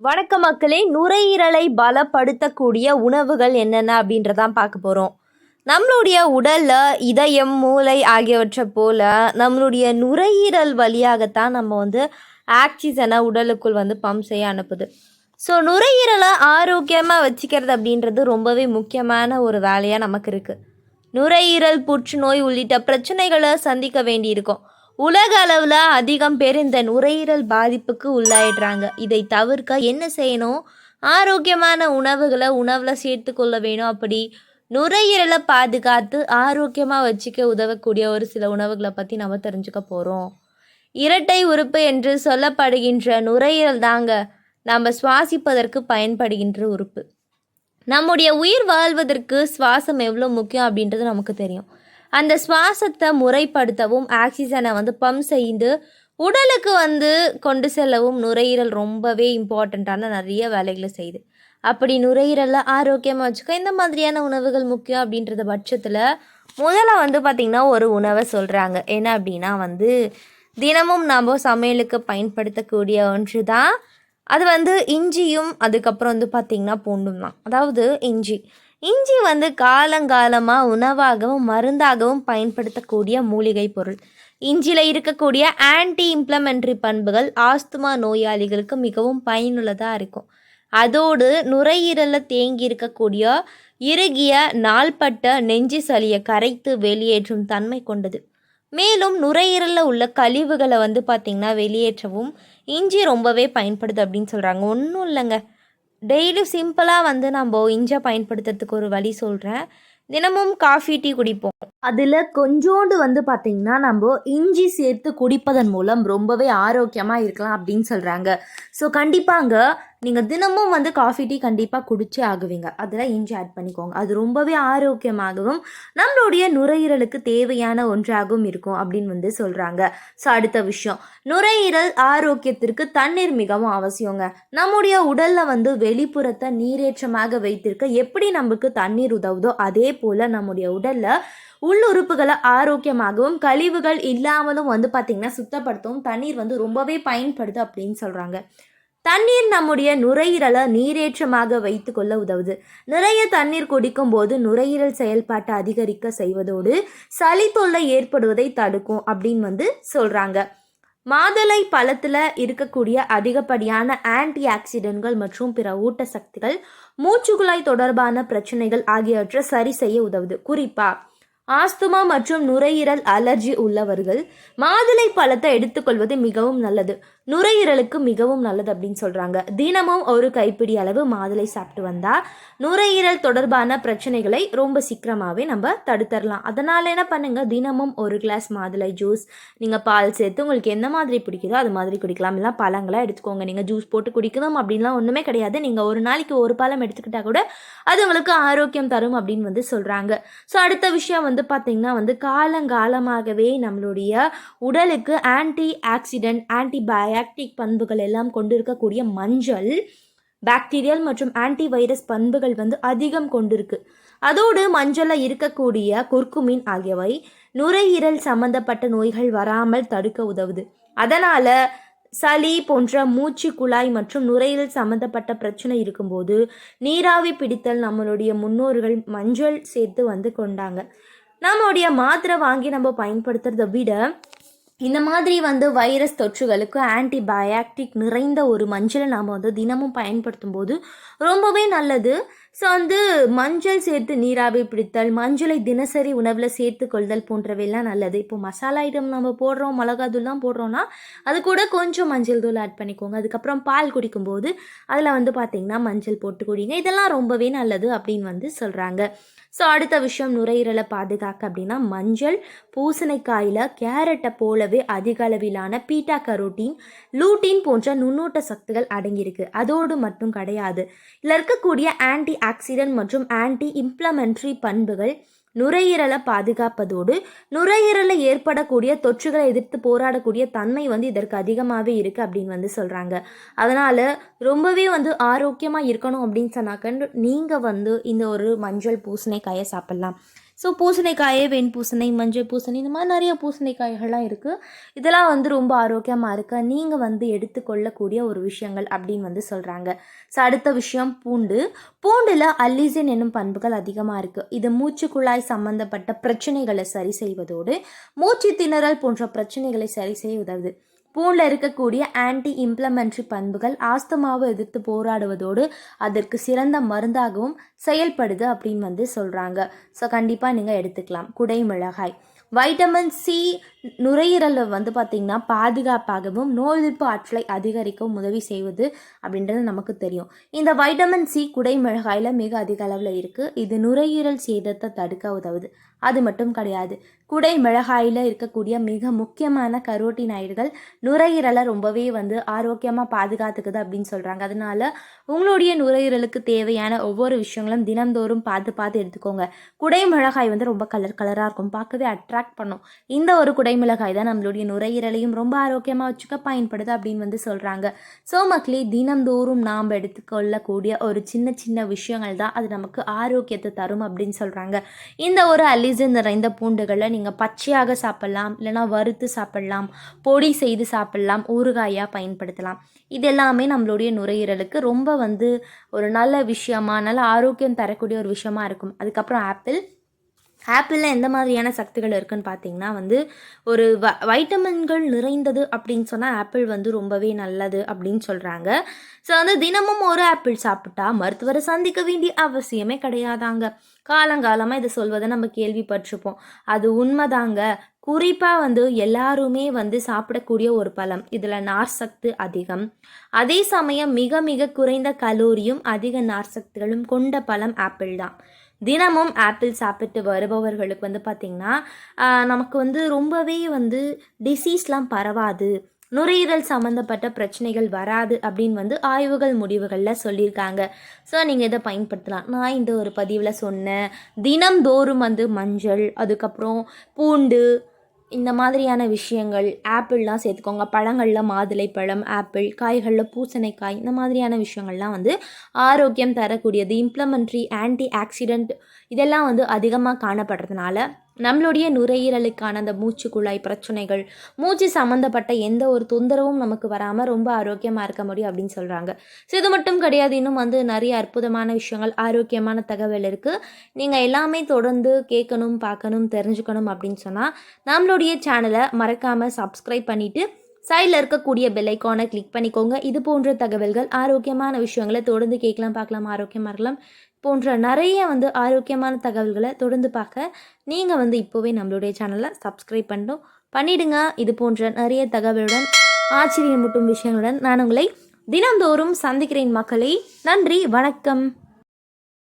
வணக்க மக்களே, நுரையீரலை பலப்படுத்தக்கூடிய உணவுகள் என்னென்ன அப்படின்றதான் பார்க்க போகிறோம். நம்மளுடைய உடலில் இதயம், மூளை ஆகியவற்றை போல் நம்மளுடைய நுரையீரல் வழியாகத்தான் நம்ம ஆக்சிஜனை உடலுக்குள் பம்ப் செய்ய அனுப்புது. ஸோ நுரையீரலை ஆரோக்கியமாக வச்சுக்கிறது அப்படின்றது ரொம்பவே முக்கியமான ஒரு வேலையாக நமக்கு இருக்குது. நுரையீரல் புற்றுநோய் உள்ளிட்ட பிரச்சனைகளை சந்திக்க வேண்டியிருக்கும். உலக அளவில் அதிகம் பேர் இந்த நுரையீரல் பாதிப்புக்கு உள்ளாயிடுறாங்க. இதை தவிர்க்க என்ன செய்யணும்? ஆரோக்கியமான உணவுகளை உணவில் சேர்த்து கொள்ள வேணும். அப்படி நுரையீரலை பாதுகாத்து ஆரோக்கியமாக வச்சுக்க உதவக்கூடிய ஒரு சில உணவுகளை பற்றி நம்ம தெரிஞ்சுக்க போகிறோம். இரட்டை உறுப்பு என்று சொல்லப்படுகின்ற நுரையீரல் தாங்க நம்ம சுவாசிப்பதற்கு பயன்படுகின்ற உறுப்பு. நம்முடைய உயிர் வாழ்வதற்கு சுவாசம் எவ்வளோ முக்கியம் அப்படின்றது நமக்கு தெரியும். அந்த சுவாசத்தை முறைப்படுத்தவும் ஆக்சிஜனை பம்ப் செய்து உடலுக்கு கொண்டு செல்லவும் நுரையீரல் ரொம்பவே இம்பார்ட்டண்ட்டான நிறைய வேலைகளை செய்யுது. அப்படி நுரையீரலை ஆரோக்கியமாக வச்சுக்க இந்த மாதிரியான உணவுகள் முக்கியம் அப்படின்றத பட்சத்தில் முதல்ல பார்த்திங்கன்னா ஒரு உணவை சொல்கிறாங்க. என்ன அப்படின்னா தினமும் நாம் சமையலுக்கு பயன்படுத்தக்கூடிய ஒன்று தான். அது இஞ்சியும் அதுக்கப்புறம் பார்த்திங்கன்னா பூண்டும் தான். அதாவது இஞ்சி காலங்காலமாக உணவாகவும் மருந்தாகவும் பயன்படுத்தக்கூடிய மூலிகை பொருள். இஞ்சியில் இருக்கக்கூடிய ஆன்டி இம்ப்ளமெண்ட்ரி பண்புகள் ஆஸ்துமா நோயாளிகளுக்கு மிகவும் பயனுள்ளதாக இருக்கும். அதோடு நுரையீரலில் தேங்கி இருக்கக்கூடிய இறுகிய நாள்பட்ட நெஞ்சு சளியை கரைத்து வெளியேற்றும் தன்மை கொண்டது. மேலும் நுரையீரலில் உள்ள கழிவுகளை பார்த்திங்கன்னா வெளியேற்றவும் இஞ்சி ரொம்பவே பயன்படுது அப்படின்னு சொல்கிறாங்க. ஒன்றும் இல்லைங்க, டெய்லி சிம்பிளாக நம்ம இஞ்சியை பயன்படுத்துறதுக்கு ஒரு வழி சொல்கிறேன். தினமும் காஃபி டீ குடிப்போம். அதில் கொஞ்சோண்டு பார்த்திங்கன்னா நம்ம இஞ்சி சேர்த்து குடிப்பதன் மூலம் ரொம்பவே ஆரோக்கியமாக இருக்கலாம் அப்படின்னு சொல்கிறாங்க. ஸோ கண்டிப்பாங்க நீங்கள் தினமும் காஃபி டீ கண்டிப்பாக குடிச்சே ஆகுவீங்க. அதில் இஞ்சி ஆட் பண்ணிக்கோங்க. அது ரொம்பவே ஆரோக்கியமாகவும் நம்மளுடைய நுரையீரலுக்கு தேவையான ஒன்றாகவும் இருக்கும் அப்படின்னு சொல்கிறாங்க. ஸோ அடுத்த விஷயம், நுரையீரல் ஆரோக்கியத்திற்கு தண்ணீர் மிகவும் அவசியங்க. நம்முடைய உடலில் வெளிப்புறத்தை நீரேற்றமாக வைத்திருக்க எப்படி நமக்கு தண்ணீர் உதவுதோ அதே போல் நம்முடைய உடலில் உள்ளுறுப்புகளை ஆரோக்கியமாகவும் கழிவுகள் இல்லாமலும் பார்த்திங்கன்னா சுத்தப்படுத்தவும் தண்ணீர் ரொம்பவே பயன்படுது அப்படின்னு சொல்கிறாங்க. தண்ணீர் நம்முடைய நுரையீரலை நீரேற்றமாக வைத்து கொள்ள உதவுது. நிறைய தண்ணீர் குடிக்கும் போது நுரையீரல் செயல்பாட்டை அதிகரிக்க செய்வதோடு சளி தொல்லை ஏற்படுவதை தடுக்கும் அப்படின்னு சொல்கிறாங்க. மாதுளை பழத்தில் இருக்கக்கூடிய அதிகப்படியான ஆன்டி ஆக்சிடென்ட்கள் மற்றும் பிற ஊட்டச்சக்திகள் மூச்சுக்குழாய் தொடர்பான பிரச்சனைகள் ஆகியவற்றை சரி செய்ய உதவுது. குறிப்பாக ஆஸ்துமா மற்றும் நுரையீரல் அலர்ஜி உள்ளவர்கள் மாதுளை பழத்தை எடுத்துக்கொள்வது மிகவும் நல்லது. நுரையீரலுக்கு மிகவும் நல்லது அப்படின்னு சொல்கிறாங்க. தினமும் ஒரு கைப்பிடி அளவு மாதுளை சாப்பிட்டு வந்தால் நுரையீரல் தொடர்பான பிரச்சனைகளை ரொம்ப சீக்கிரமாகவே நம்ம தடுத்துடலாம். அதனால் என்ன பண்ணுங்க, தினமும் ஒரு கிளாஸ் மாதுளை ஜூஸ் நீங்கள் பால் சேர்த்து உங்களுக்கு எந்த மாதிரி பிடிக்குதோ அது மாதிரி குடிக்கலாம். இல்லை பழங்களாக எடுத்துக்கோங்க. நீங்கள் ஜூஸ் போட்டு குடிக்கணும் அப்படின்லாம் ஒன்றுமே கிடையாது. நீங்கள் ஒரு நாளைக்கு ஒரு பழம் எடுத்துக்கிட்டால் கூட அது உங்களுக்கு ஆரோக்கியம் தரும் அப்படின்னு சொல்கிறாங்க. ஸோ அடுத்த விஷயம் பார்த்திங்கன்னா காலங்காலமாகவே நம்மளுடைய உடலுக்கு ஆன்டி ஆக்சிடென்ட் ஆன்டிபயாட்டிக் பண்புகள் எல்லாம் கொண்டிருக்கக்கூடிய மஞ்சள் பாக்டீரியல் மற்றும் ஆன்டி வைரஸ் பண்புகள் அதிகம் கொண்டிருக்கு. அதோடு மஞ்சளில் இருக்கக்கூடிய குர்குமின் ஆகியவை நுரையீரல் சம்பந்தப்பட்ட நோய்கள் வராமல் தடுக்க உதவுது. அதனால் சளி போன்ற மூச்சு குழாய் மற்றும் நுரையீரல் சம்மந்தப்பட்ட பிரச்சனை இருக்கும்போது நீராவி பிடித்தல் நம்மளுடைய முன்னோர்கள் மஞ்சள் சேர்த்து கொண்டாங்க. நம்மளுடைய மாத்திரை வாங்கி நம்ம பயன்படுத்துறதை விட இந்த மாதிரி வைரஸ் தொற்றுகளுக்கு ஆன்டிபயாட்டிக் நிறைந்த ஒரு மஞ்சளை நாம் தினமும் பயன்படுத்தும் போது ரொம்பவே நல்லது. ஸோ மஞ்சள் சேர்த்து நீராவி பிடித்தல், மஞ்சளை தினசரி உணவில் சேர்த்து கொள்தல் போன்றவையெல்லாம் நல்லது. இப்போ மசாலா ஐட்டம் நம்ம போடுறோம், மிளகாத்தூள் தான் போடுறோன்னா அது கூட கொஞ்சம் மஞ்சள் தூள் ஆட் பண்ணிக்கோங்க. அதுக்கப்புறம் பால் குடிக்கும்போது அதில் பார்த்திங்கன்னா மஞ்சள் போட்டு குடிங்க. இதெல்லாம் ரொம்பவே நல்லது அப்படின்னு சொல்கிறாங்க. ஸோ அடுத்த விஷயம், நுரையீரலை பாதுகாக்க அப்படின்னா மஞ்சள் பூசணிக்காயில் கேரட்டை போலவே அதிக அளவிலான பீட்டா கரோட்டின் லூட்டின் போன்ற நுண்ணூட்ட சக்திகள் அடங்கியிருக்கு. அதோடு மட்டும் கிடையாது, இதில் இருக்கக்கூடிய ஆன்டி ஆக்சிடென்ட் மற்றும் ஆன்டி இம்ப்ளமெண்ட்ரி பண்புகள் நுரையீரலை பாதுகாப்பதோடு நுரையீரலில் ஏற்படக்கூடிய தொற்றுகளை எதிர்த்து போராடக்கூடிய தன்மை இதற்கு அதிகமாகவே இருக்குது அப்படின்னு சொல்கிறாங்க. அதனால் ரொம்பவே ஆரோக்கியமாக இருக்கணும் அப்படின்னு சொன்னாக்க நீங்கள் இந்த ஒரு மஞ்சள் பூசணிக்காயை சாப்பிட்லாம். ஸோ பூசணிக்காயே வெண்பூசணி, மஞ்சள் பூசணி, இந்த மாதிரி நிறைய பூசணிக்காய்கள்லாம் இருக்குது. இதெல்லாம் வந்து ரொம்ப ஆரோக்கியமாக இருக்க நீங்கள் வந்து எடுத்துக்கொள்ளக்கூடிய ஒரு விஷயங்கள் அப்படின்னு வந்து சொல்கிறாங்க. ஸோ அடுத்த விஷயம் பூண்டில் அல்லிசின் என்னும் பண்புகள் அதிகமாக இருக்குது. இது மூச்சுக்குழாய் சம்பந்தப்பட்ட பிரச்சனைகளை சரி செய்வதோடு மூச்சு திணறல் போன்ற பிரச்சனைகளை சரி செய்ய உதவுது. பூண்டில் இருக்கக்கூடிய ஆன்டி இம்ப்ளமெண்ட்ரி பண்புகள் ஆஸ்துமாவை எதிர்த்து போராடுவதோடு அதற்கு சிறந்த மருந்தாகவும் செயல்படுது அப்படின்னு வந்து சொல்கிறாங்க. ஸோ கண்டிப்பாக நீங்கள் எடுத்துக்கலாம். குடைமிளகாய் வைட்டமின் சி நுரையீரலில் வந்து பார்த்திங்கன்னா பாதுகாப்பாகவும் நோய் எதிர்ப்பு ஆற்றலை அதிகரிக்கவும் உதவி செய்வது அப்படின்றது நமக்கு தெரியும். இந்த வைட்டமின் சி குடைமிளகாயில் மிக அதிக அளவில் இருக்குது. இது நுரையீரல் சேதத்தை தடுக்க உதவுது. அது மட்டும் கிடையாது, குடை மிளகாயில் இருக்கக்கூடிய மிக முக்கியமான கரோட்டினாய்டுகள் நுரையீரலை ரொம்பவே வந்து ஆரோக்கியமாக பாதுகாத்துக்குது அப்படின்னு சொல்கிறாங்க. அதனால உங்களுடைய நுரையீரலுக்கு தேவையான ஒவ்வொரு விஷயங்களும் தினந்தோறும் பார்த்து எடுத்துக்கோங்க. குடை மிளகாய் வந்து ரொம்ப கலராக இருக்கும், பார்க்கவே அட்ராக்ட் பண்ணும். இந்த ஒரு குடைமிளகாய் தான் நம்மளுடைய நுரையீரலையும் ரொம்ப ஆரோக்கியமாக வச்சுக்க பயன்படுது அப்படின்னு வந்து சொல்கிறாங்க. ஸோ மக்களே, தினந்தோறும் நாம் எடுத்துக்கொள்ளக்கூடிய ஒரு சின்ன விஷயங்கள் தான் அது நமக்கு ஆரோக்கியத்தை தரும் அப்படின்னு சொல்கிறாங்க. இந்த ஒரு அல்லிசின் நிறைந்த பூண்டுகளை நீங்கள் பச்சையாக சாப்பிட்லாம், இல்லைனா வறுத்து சாப்பிட்லாம், பொடி செய்து சாப்பிட்லாம், ஊறுகாயாக பயன்படுத்தலாம். இது எல்லாமே நம்மளுடைய நுரையீரலுக்கு ரொம்ப வந்து ஒரு நல்ல விஷயமா, நல்ல ஆரோக்கியம் தரக்கூடிய ஒரு விஷயமா இருக்கும். அதுக்கப்புறம் ஆப்பிளில் எந்த மாதிரியான சக்திகள் இருக்குதுன்னு பார்த்தீங்கன்னா வந்து ஒரு வைட்டமின்கள் நிறைந்தது அப்படின்னு சொன்னால் ஆப்பிள் வந்து ரொம்பவே நல்லது அப்படின்னு சொல்கிறாங்க. ஸோ வந்து தினமும் ஒரு ஆப்பிள் சாப்பிட்டா மருத்துவரை சந்திக்க வேண்டிய அவசியமே கிடையாதாங்க. காலங்காலமாக இதை சொல்வதை நம்ம கேள்விப்பட்டிருப்போம். அது உண்மைதாங்க. குறிப்பாக வந்து எல்லாருமே வந்து சாப்பிடக்கூடிய ஒரு பழம். இதில் நார் சத்து அதிகம், அதே சமயம் மிக மிக குறைந்த கலோரியும் அதிக நார் சத்துகளும் கொண்ட பழம் ஆப்பிள் தான். தினமும் ஆப்பிள் சாப்பிட்டு வருபவர்களுக்கு வந்து பார்த்திங்கன்னா நமக்கு வந்து ரொம்பவே வந்து டிசீஸ்லாம் பரவாது, நுரையீரல் சம்மந்தப்பட்ட பிரச்சனைகள் வராது அப்படின்னு வந்து ஆய்வுகள் முடிவுகளில் சொல்லியிருக்காங்க. ஸோ நீங்கள் இதை பயன்படுத்தலாம். நான் இந்த ஒரு பதிவில் சொன்னேன். தினம்தோறும் வந்து மஞ்சள், அதுக்கப்புறம் பூண்டு, இந்த மாதிரியான விஷயங்கள், ஆப்பிள்லாம் சேர்த்துக்கோங்க. பழங்களில் மாதுளை பழம், ஆப்பிள், காய்களில் பூசணிக்காய், இந்த மாதிரியான விஷயங்கள்லாம் வந்து ஆரோக்கியம் தரக்கூடியது. இம்ப்ளமெண்ட்ரி, ஆன்டி ஆக்சிடென்ட் இதெல்லாம் வந்து அதிகமாக காணப்படுறதுனால நம்மளுடைய நுரையீரலுக்கான அந்த மூச்சுக்குழாய் பிரச்சனைகள், மூச்சு சம்மந்தப்பட்ட எந்த ஒரு தொந்தரவும் நமக்கு வராமல் ரொம்ப ஆரோக்கியமாக இருக்க முடியும் அப்படின்னு சொல்கிறாங்க. ஸோ இது மட்டும் கிடையாது, இன்னும் வந்து நிறைய அற்புதமான விஷயங்கள், ஆரோக்கியமான தகவல் இருக்குது. நீங்கள் எல்லாமே தொடர்ந்து கேட்கணும், பார்க்கணும், தெரிஞ்சுக்கணும் அப்படின்னு சொன்னால் நம்மளுடைய சேனலை மறக்காமல் சப்ஸ்கிரைப் பண்ணிவிட்டு சைடில் இருக்கக்கூடிய பெல் ஐக்கானை கிளிக் பண்ணிக்கோங்க. இது போன்ற தகவல்கள், ஆரோக்கியமான விஷயங்களை தொடர்ந்து கேட்கலாம், பார்க்கலாம், ஆரோக்கியமாக இருக்கலாம் போன்ற நிறைய வந்து ஆரோக்கியமான தகவல்களை தொடர்ந்து பார்க்க நீங்கள் வந்து இப்போவே நம்மளுடைய சேனலை சப்ஸ்கிரைப் பண்ணிடுங்க. இது போன்ற நிறைய தகவலுடன், ஆச்சரியமூட்டும் விஷயங்களுடன் நான் உங்களை தினந்தோறும் சந்திக்கிறேன் மக்களே. நன்றி, வணக்கம்.